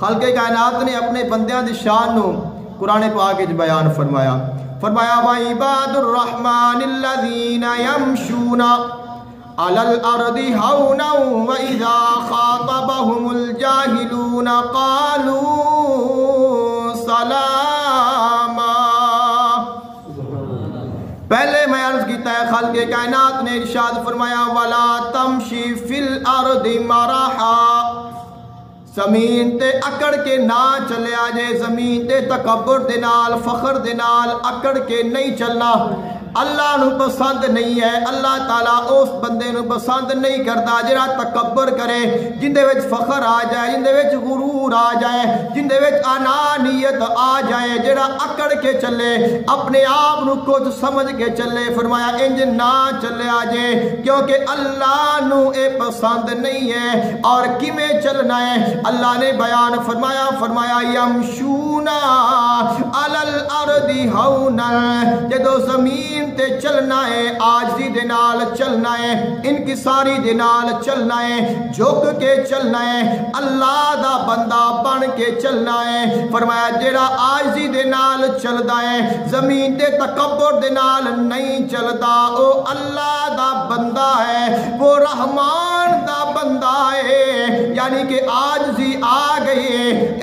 خالق کائنات نے اپنے بندیاں دی شان نو قرآن پاک وچ بیان فرمایا وَعِبَادُ الرَّحْمَنِ الَّذِينَ يَمْشُونَ عَلَى الْأَرْضِ هَوْنًا وَإِذَا خَاطَبَهُمُ الْجَاهِلُونَ قَالُوا سَلَامًا۔ پہلے میں عرض کیتا ہے خالق کائنات نے ارشاد فرمایا وَلَا تَمْشِ فِي الْأَرْضِ مَرَحًا، زمین تے اکڑ کے نہ چلے آجے، زمین تے تکبر دے نال فخر دے نال اکڑ کے نہیں چلنا، اللہ نو پسند نہیں ہے۔ اللہ تعالیٰ اس بندے نو پسند نہیں کرتا جڑا تکبر کرے، جندے وچ فخر آ جائے، جندے وچ غرور آ جائے، جندے وچ انانیت آ جائے، جڑا اکڑ کے چلے، اپنے آپ نو کچھ سمجھ کے چلے۔ فرمایا انج نہ چلے آجے، کیونکہ اللہ نو اے پسند نہیں ہے۔ اور کیویں چلنا ہے اللہ نے بیان فرمایا یمشونا علی الارض ہونا، جدو زمین تے چلنا ہے عاجزی دے نال چلنا ہے، انکساری دے نال چلنا ہے، جھک کے چلنا ہے، اللہ دا بندہ بن کے چلنا ہے۔ فرمایا جیڑا عاجزی دے نال چلدا ہے، زمین تے تکبر دے نال نہیں چلدا، او اللہ دا بندہ ہے، وہ رحمان دا بندہ ہے۔ یعنی کہ عاجزی آ گئی،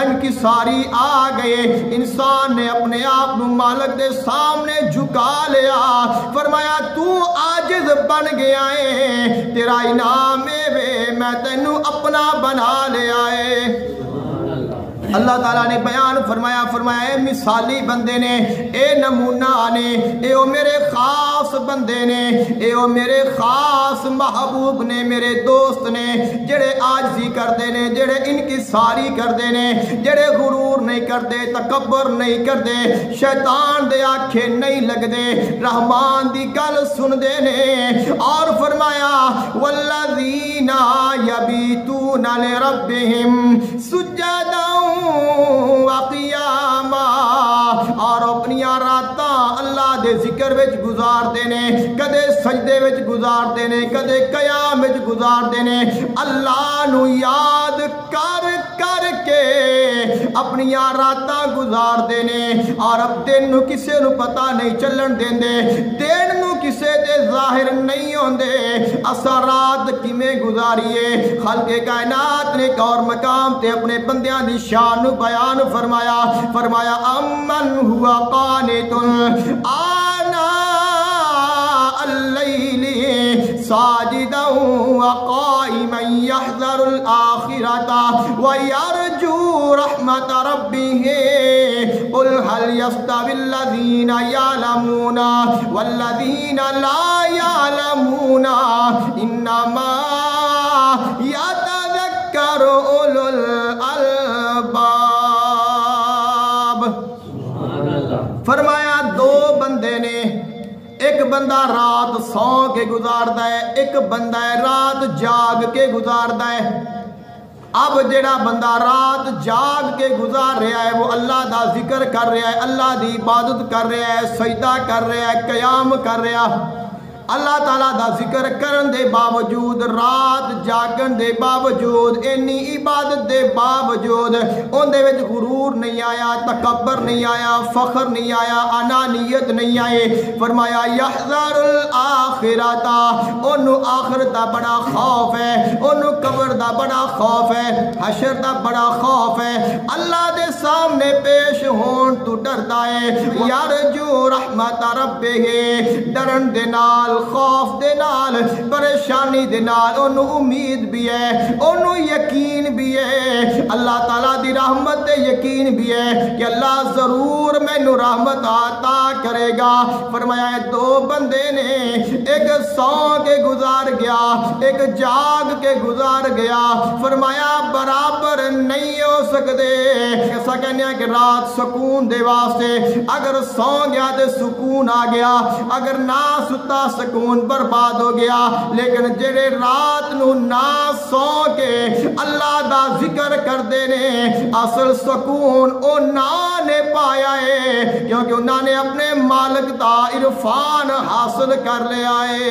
انکساری آ گئی، انسان نے اپنے آپ نو مالک دے سامنے جھکا لیا۔ فرمایا تو عاجز بن گیا ہے، تیرا انعام ہے میں تینو اپنا بنا لیا ہے۔ اللہ تعالیٰ نے بیان فرمایا اے مثالی بندے نے، اے نمونہ نے، اے او میرے خاص بندے نے، اے او میرے خاص محبوب نے، میرے دوست نے، جڑے عاجزی کردے نے، جڑے انکساری کردے نے، جڑے غرور نہیں کردے، تکبر نہیں کردے، شیطان دے آنکھیں نہیں لگدے، رحمان دی گل سن دے نے۔ اور فرمایا والذین یبیتون لربہم سجدا وقیاما، اور اپنی راتاں اللہ دے ذکر وچ گزار دینے، کدے سجدے وچ گزار دینے، کدے قیام وچ گزار دینے، اللہ نو یاد کر کر کے اپنی راتاں گزار دینے۔ اور اب دن نو کسے نو پتہ نہیں چلن دیندے، دن نو کسے دے ظاہر نہیں ہوندے، اسا رات کیویں گزاریے۔ خالق کائنات نے ایک اور مقام تے اپنے بندیاں دی شان نو بیان فرمایا امن ہوا قانت آناء اللیل ساجدا وقائما یحذر الآخرۃ ویرجو رحمت ربہ قل هل یستوی الذین یعلمون والذین لا یعلمون انما یتذکر اولو الالباب۔ فرمایا دو بندے نے، ایک بندہ رات سو کے گزاردا ہے، ایک بندہ رات جاگ کے گزاردا ہے۔ اب جڑا بندہ رات جاگ کے گزار رہا ہے وہ اللہ دا ذکر کر رہا ہے، اللہ دی عبادت کر رہا ہے، سجدہ کر رہا ہے، قیام کر رہا ہے، اللہ تعالیٰ دا ذکر کرن دے باوجود، رات جاگن دے باوجود، اینی عبادت دے باوجود ان دے وچ غرور نہیں آیا، تکبر نہیں آیا، فخر نہیں آیا، انانیت نہیں آئے۔ فرمایا یحذر الآخرۃ، انہوں آخرت دا بڑا خوف ہے، انہوں قبر دا بڑا خوف ہے، حشر دا بڑا خوف ہے، اللہ دے سامنے پیش ہون تو ڈردا ہے۔ یرجو رحمت ربہ، ڈرن دے نال، خوف دے نال، پریشانی دے نال، انہوں امید بھی ہے، انہوں یقین بھی ہے، اللہ تعالیٰ دی رحمت دے یقین بھی ہے کہ اللہ ضرور مینو رحمت عطا کرے گا۔ فرمایا دو بندے نے، ایک سو کے گزار گیا، ایک جاگ کے گزار گیا۔ فرمایا برابر نہیں ہو سکتے۔ ایسا کہنے ہیں کہ رات سکون دے واسطے، اگر سو گیا تے سکون آ گیا، اگر نہ ستا سکون برباد ہو گیا۔ لیکن جڑے رات نو نہ سو کے اللہ دا ذکر کر دینے، اصل سکون انہاں نے پایا ہے، کیونکہ انہاں نے اپنے مالک دا عرفان حاصل کر لیا ہے۔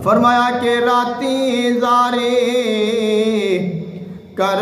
فرمایا کہ راتی زاری کر